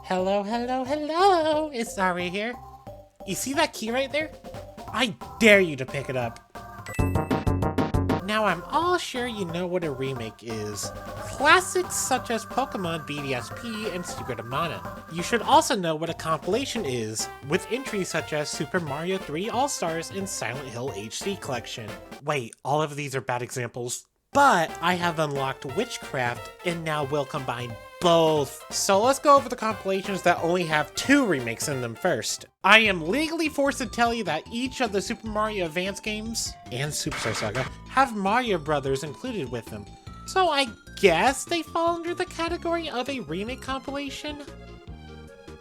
Hello, hello, hello! It's Ari here. You see that key right there? I dare you to pick it up. Now I'm all sure you know what a remake is. Classics such as Pokemon BDSP and Secret of Mana. You should also know what a compilation is, with entries such as Super Mario 3 All-Stars and Silent Hill HD Collection. Wait, all of these are bad examples? But I have unlocked Witchcraft and now will combine both. So let's go over the compilations that only have 2 remakes in them first. I am legally forced to tell you that each of the Super Mario Advance games and Superstar Saga have Mario Brothers included with them. So I guess they fall under the category of a remake compilation?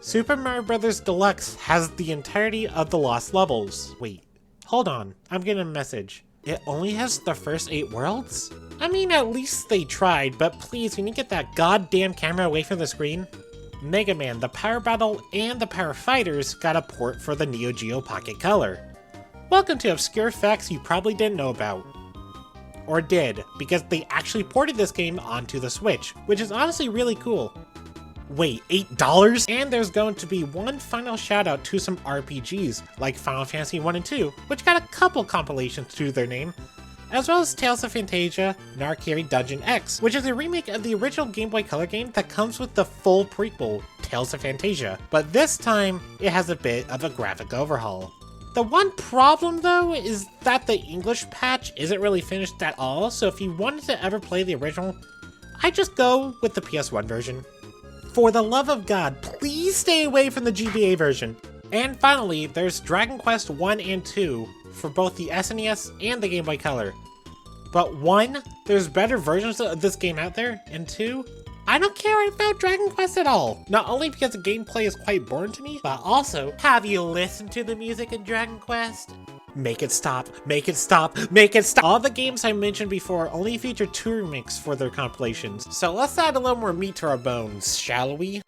Super Mario Bros. Deluxe has the entirety of the lost levels. Wait, hold on, I'm getting a message. It only has the first 8 worlds? I mean, at least they tried, but please, can you get that goddamn camera away from the screen? Mega Man, the Power Battle, and the Power Fighters got a port for the Neo Geo Pocket Color. Welcome to obscure facts you probably didn't know about. Or did, because they actually ported this game onto the Switch, which is honestly really cool. Wait, $8? And there's going to be one final shout out to some RPGs, like Final Fantasy 1 and 2, which got a couple compilations to their name, as well as Tales of Phantasia, Narcari Dungeon X, which is a remake of the original Game Boy Color game that comes with the full prequel, Tales of Phantasia, but this time it has a bit of a graphic overhaul. The one problem though is that the English patch isn't really finished at all, so if you wanted to ever play the original, I'd just go with the PS1 version. For the love of God, please stay away from the GBA version. And finally, there's Dragon Quest 1 and 2 for both the SNES and the Game Boy Color. But 1, there's better versions of this game out there, and 2, I don't care about Dragon Quest at all. Not only because the gameplay is quite boring to me, but also, have you listened to the music in Dragon Quest? Make it stop, make it stop, make it stop! All the games I mentioned before only feature 2 remakes for their compilations, so let's add a little more meat to our bones, shall we?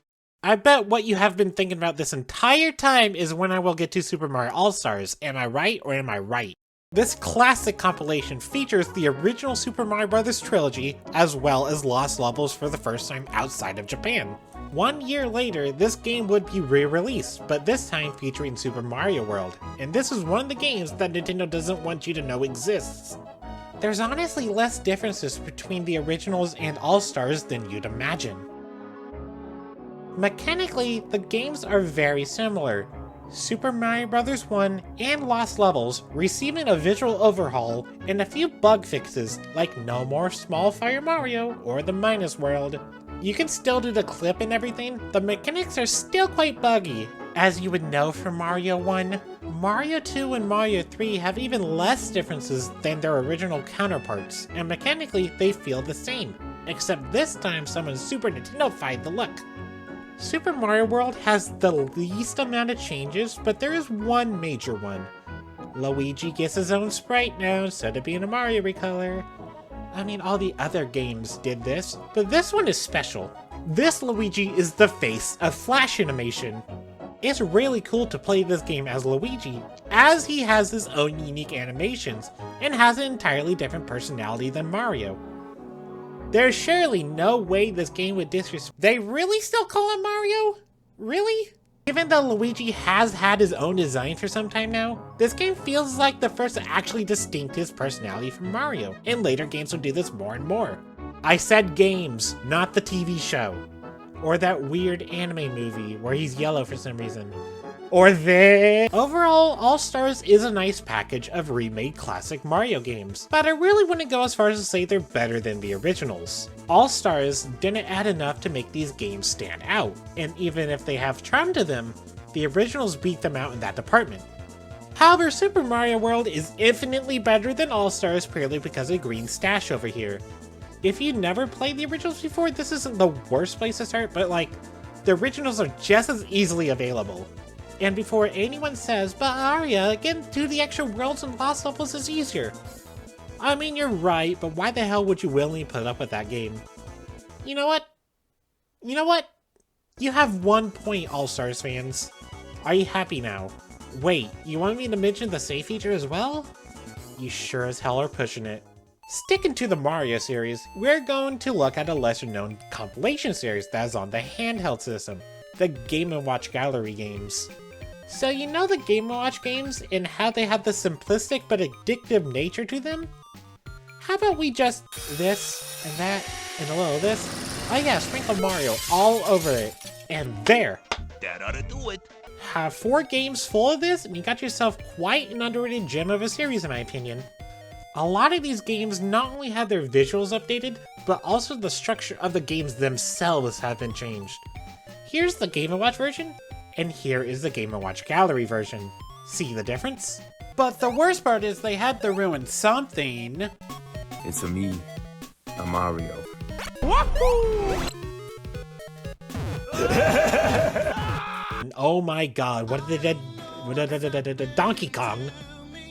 I bet what you have been thinking about this entire time is when I will get to Super Mario All-Stars. Am I right or am I right? This classic compilation features the original Super Mario Bros. Trilogy, as well as lost levels for the first time outside of Japan. 1 year later, this game would be re-released, but this time featuring Super Mario World, and this is one of the games that Nintendo doesn't want you to know exists. There's honestly less differences between the originals and All-Stars than you'd imagine. Mechanically, the games are very similar. Super Mario Bros. 1 and Lost Levels receiving a visual overhaul and a few bug fixes like no more Small Fire Mario or the Minus World. You can still do the clip and everything, the mechanics are still quite buggy. As you would know from Mario 1, Mario 2 and Mario 3 have even less differences than their original counterparts, and mechanically they feel the same, except this time someone Super Nintendo-fied the look. Super Mario World has the least amount of changes, but there is one major one. Luigi gets his own sprite now instead of being a Mario recolor. I mean, all the other games did this, but this one is special. This Luigi is the face of Flash animation. It's really cool to play this game as Luigi, as he has his own unique animations, and has an entirely different personality than Mario. There's surely no way this game would disrespect— They really still call him Mario? Really? Given that Luigi has had his own design for some time now, this game feels like the first to actually distinct his personality from Mario, and later games will do this more and more. I said games, not the TV show. Or that weird anime movie where he's yellow for some reason. Or this. Overall, All-Stars is a nice package of remade classic Mario games, but I really wouldn't go as far as to say they're better than the originals. All-Stars didn't add enough to make these games stand out, and even if they have charm to them, the originals beat them out in that department. However, Super Mario World is infinitely better than All-Stars purely because of Green Stash over here. If you never played the originals before, this isn't the worst place to start, but like, the originals are just as easily available. And before anyone says, but Aria, getting to the extra worlds and lost levels is easier. I mean, you're right, but why the hell would you willingly put up with that game? You know what? You know what? You have 1 point, All-Stars fans. Are you happy now? Wait, you want me to mention the save feature as well? You sure as hell are pushing it. Sticking to the Mario series, we're going to look at a lesser known compilation series that is on the handheld system. the Game & Watch Gallery games. So you know the Game & Watch games and how they have the simplistic but addictive nature to them? How about we just this and that and a little of this? Oh yeah, sprinkle Mario all over it. And there! That ought to do it. Have 4 games full of this and you got yourself quite an underrated gem of a series in my opinion. A lot of these games not only have their visuals updated, but also the structure of the games themselves have been changed. Here's the Game & Watch version, and here is the Game & Watch Gallery version. See the difference? But the worst part is they had to ruin something. It's me, a Mario. Wahoo! Oh my god, what did they Donkey Kong?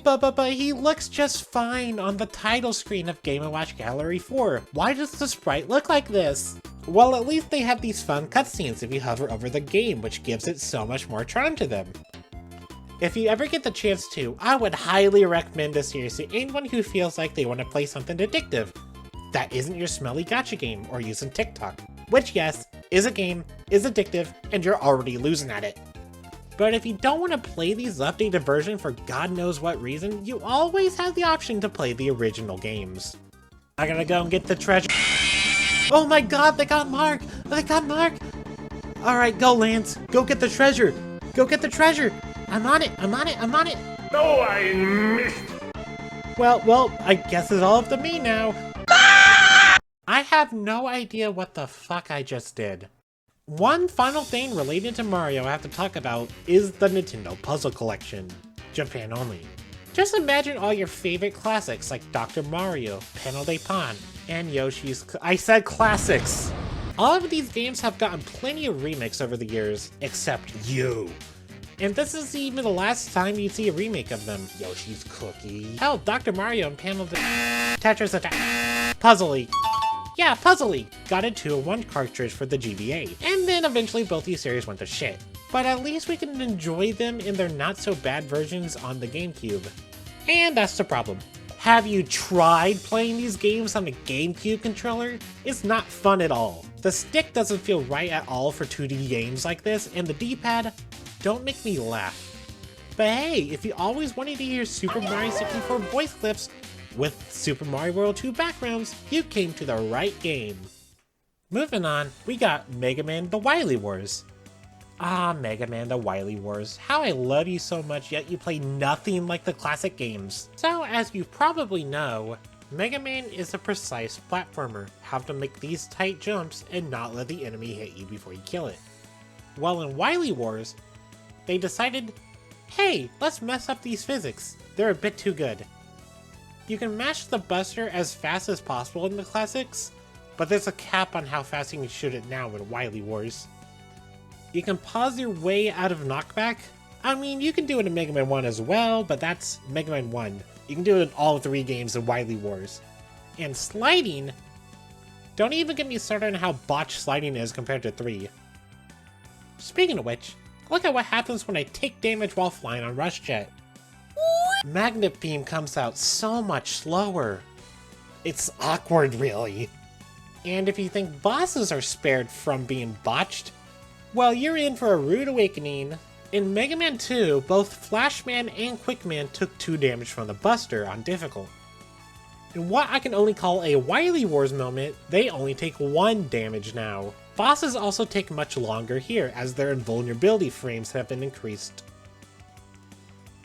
But he looks just fine on the title screen of Game & Watch Gallery 4. Why does the sprite look like this? Well, at least they have these fun cutscenes if you hover over the game, which gives it so much more charm to them. If you ever get the chance to, I would highly recommend this series to anyone who feels like they want to play something addictive that isn't your smelly gacha game or using TikTok. Which, yes, is a game, is addictive, and you're already losing at it. But if you don't want to play these updated versions for God knows what reason, you always have the option to play the original games. I gotta go and get the treasure. Oh my god, they got Mark! They got Mark! Alright, go Lance, go get the treasure! Go get the treasure! I'm on it, I'm on it, I'm on it! No, I missed. Well, I guess it's all up to me now. I have no idea what the fuck I just did. One final thing related to Mario I have to talk about is the Nintendo Puzzle Collection. Japan only. Just imagine all your favorite classics like Dr. Mario, Panel de Pon, and Yoshi's... I said classics! All of these games have gotten plenty of remakes over the years, except you. And this is even the last time you see a remake of them. Yoshi's Cookie. Hell, Dr. Mario and Panel de... Tetris Attack. Puzzle-y. Yeah, Puzzle-y got a 2-in-1 cartridge for the GBA, and then eventually both these series went to shit. But at least we can enjoy them in their not-so-bad versions on the GameCube. And that's the problem. Have you tried playing these games on a GameCube controller? It's not fun at all. The stick doesn't feel right at all for 2D games like this, and the D-pad, don't make me laugh. But hey, if you always wanted to hear Super Mario 64 voice clips, with Super Mario World 2 backgrounds, you came to the right game. Moving on, we got Mega Man The Wily Wars. Ah, Mega Man The Wily Wars, how I love you so much yet you play nothing like the classic games. So as you probably know, Mega Man is a precise platformer, how to make these tight jumps and not let the enemy hit you before you kill it. While in Wily Wars, they decided, hey, let's mess up these physics, they're a bit too good. You can mash the buster as fast as possible in the classics, but there's a cap on how fast you can shoot it now in Wily Wars. You can pause your way out of knockback. I mean, you can do it in Mega Man 1 as well, but that's Mega Man 1. You can do it in all 3 games of Wily Wars. And sliding, don't even get me started on how botched sliding is compared to 3. Speaking of which, look at what happens when I take damage while flying on Rush Jet. Magnet Beam comes out so much slower. It's awkward, really. And if you think bosses are spared from being botched, well, you're in for a rude awakening. In Mega Man 2, both Flashman and Quickman took 2 damage from the Buster on difficult. In what I can only call a Wily Wars moment, they only take 1 damage now. Bosses also take much longer here, as their invulnerability frames have been increased.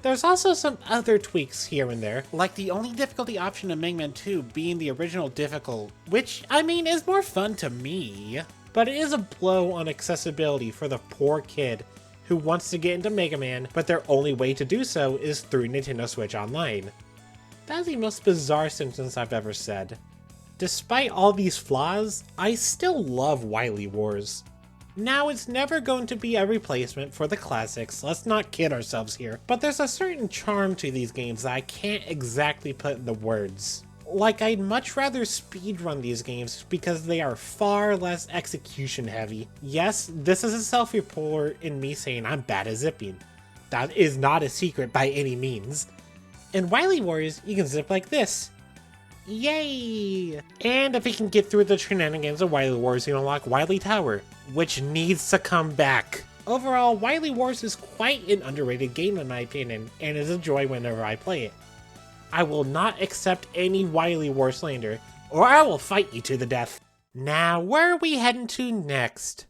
There's also some other tweaks here and there, like the only difficulty option in Mega Man 2 being the original difficult, which, I mean, is more fun to me, but it is a blow on accessibility for the poor kid who wants to get into Mega Man, but their only way to do so is through Nintendo Switch Online. That's the most bizarre sentence I've ever said. Despite all these flaws, I still love Wily Wars. Now, it's never going to be a replacement for the classics, let's not kid ourselves here, but there's a certain charm to these games that I can't exactly put into words. Like, I'd much rather speedrun these games because they are far less execution heavy. Yes, this is a self-report in me saying I'm bad at zipping. That is not a secret by any means. In Wily Wars, you can zip like this. Yay! And if we can get through the shenanigans of Wily Wars, you unlock Wily Tower, which needs to come back. Overall, Wily Wars is quite an underrated game in my opinion, and is a joy whenever I play it. I will not accept any Wily War slander, or I will fight you to the death. Now, where are we heading to next?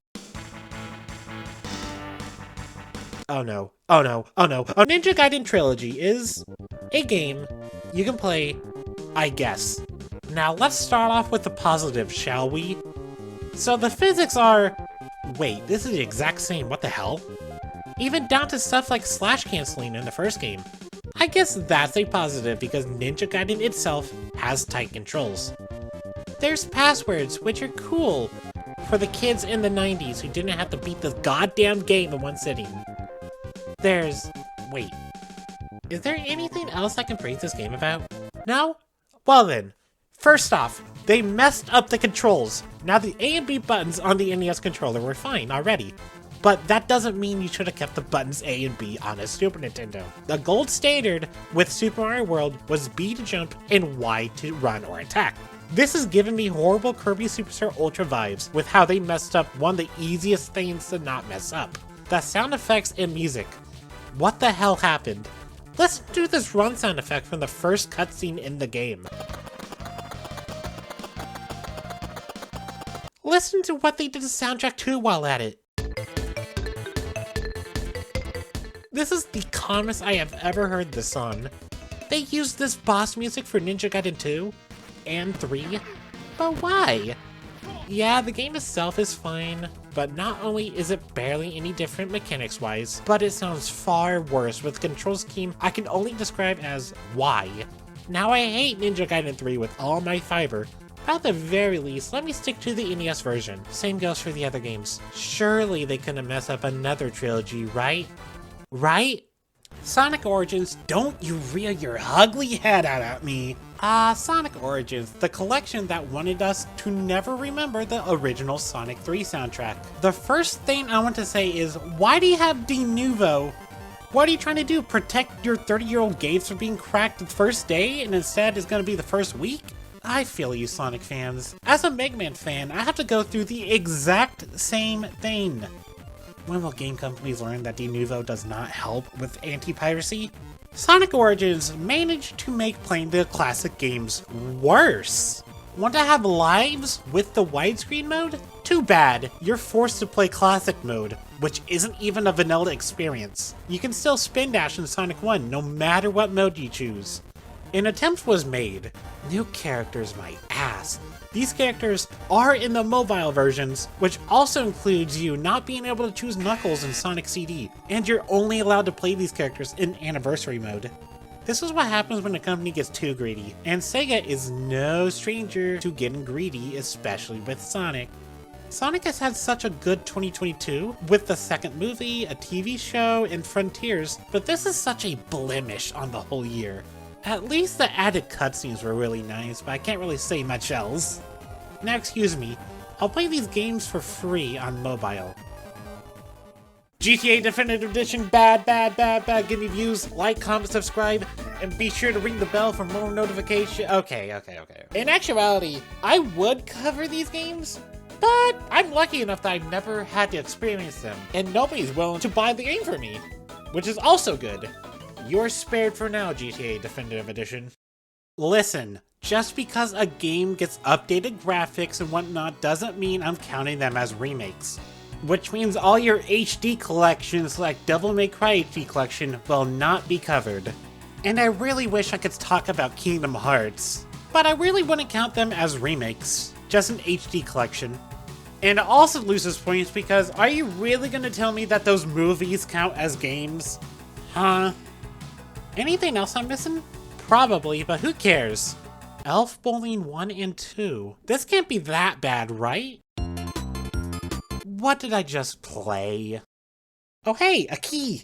Oh no, oh no, oh no. Ninja Gaiden Trilogy is a game you can play, I guess. Now let's start off with the positive, shall we? So the physics are... Wait, this is the exact same, what the hell? Even down to stuff like slash canceling in the first game. I guess that's a positive because Ninja Gaiden itself has tight controls. There's passwords, which are cool for the kids in the 90s who didn't have to beat this goddamn game in one sitting. There's... wait. Is there anything else I can praise this game about? No? Well then. First off, they messed up the controls. Now the A and B buttons on the NES controller were fine already. But that doesn't mean you should have kept the buttons A and B on a Super Nintendo. The gold standard with Super Mario World was B to jump and Y to run or attack. This has given me horrible Kirby Superstar Ultra vibes with how they messed up one of the easiest things to not mess up. The sound effects and music. What the hell happened? Listen to this run sound effect from the first cutscene in the game. Listen to what they did to soundtrack 2 while at it. This is the calmest I have ever heard this on. They used this boss music for Ninja Gaiden 2 and 3, but why? Yeah, the game itself is fine, but not only is it barely any different mechanics-wise, but it sounds far worse with a control scheme I can only describe as why. Now I hate Ninja Gaiden 3 with all my fiber, but at the very least, let me stick to the NES version. Same goes for the other games. Surely they couldn't mess up another trilogy, right? Right? Sonic Origins, don't you rear your ugly head out at me. Sonic Origins, the collection that wanted us to never remember the original Sonic 3 soundtrack. The first thing I want to say is, why do you have De Nouveau? What are you trying to do, protect your 30-year-old games from being cracked the first day and instead it's gonna be the first week? I feel you, Sonic fans. As a Mega Man fan, I have to go through the exact same thing. When will game companies learn that De Nouveau does not help with anti-piracy? Sonic Origins managed to make playing the classic games worse. Want to have lives with the widescreen mode? Too bad, you're forced to play classic mode, which isn't even a vanilla experience. You can still spin dash in Sonic 1 no matter what mode you choose. An attempt was made. New characters, my ass. These characters are in the mobile versions, which also includes you not being able to choose Knuckles in Sonic CD, and you're only allowed to play these characters in Anniversary mode. This is what happens when a company gets too greedy, and Sega is no stranger to getting greedy, especially with Sonic. Sonic has had such a good 2022, with the second movie, a TV show, and Frontiers, but this is such a blemish on the whole year. At least the added cutscenes were really nice, but I can't really say much else. Now excuse me, I'll play these games for free on mobile. GTA Definitive Edition, bad. Give me views, like, comment, subscribe, and be sure to ring the bell for more notifications. Okay. In actuality, I would cover these games, but I'm lucky enough that I've never had to experience them, and nobody's willing to buy the game for me, which is also good. You're spared for now, GTA Definitive Edition. Listen, just because a game gets updated graphics and whatnot doesn't mean I'm counting them as remakes. Which means all your HD collections like Devil May Cry HD collection will not be covered. And I really wish I could talk about Kingdom Hearts, but I really wouldn't count them as remakes, just an HD collection. And it also loses points because are you really gonna tell me that those movies count as games? Huh? Anything else I'm missing? Probably, but who cares? Elf Bowling 1 and 2. This can't be that bad, right? What did I just play? Oh hey, a key!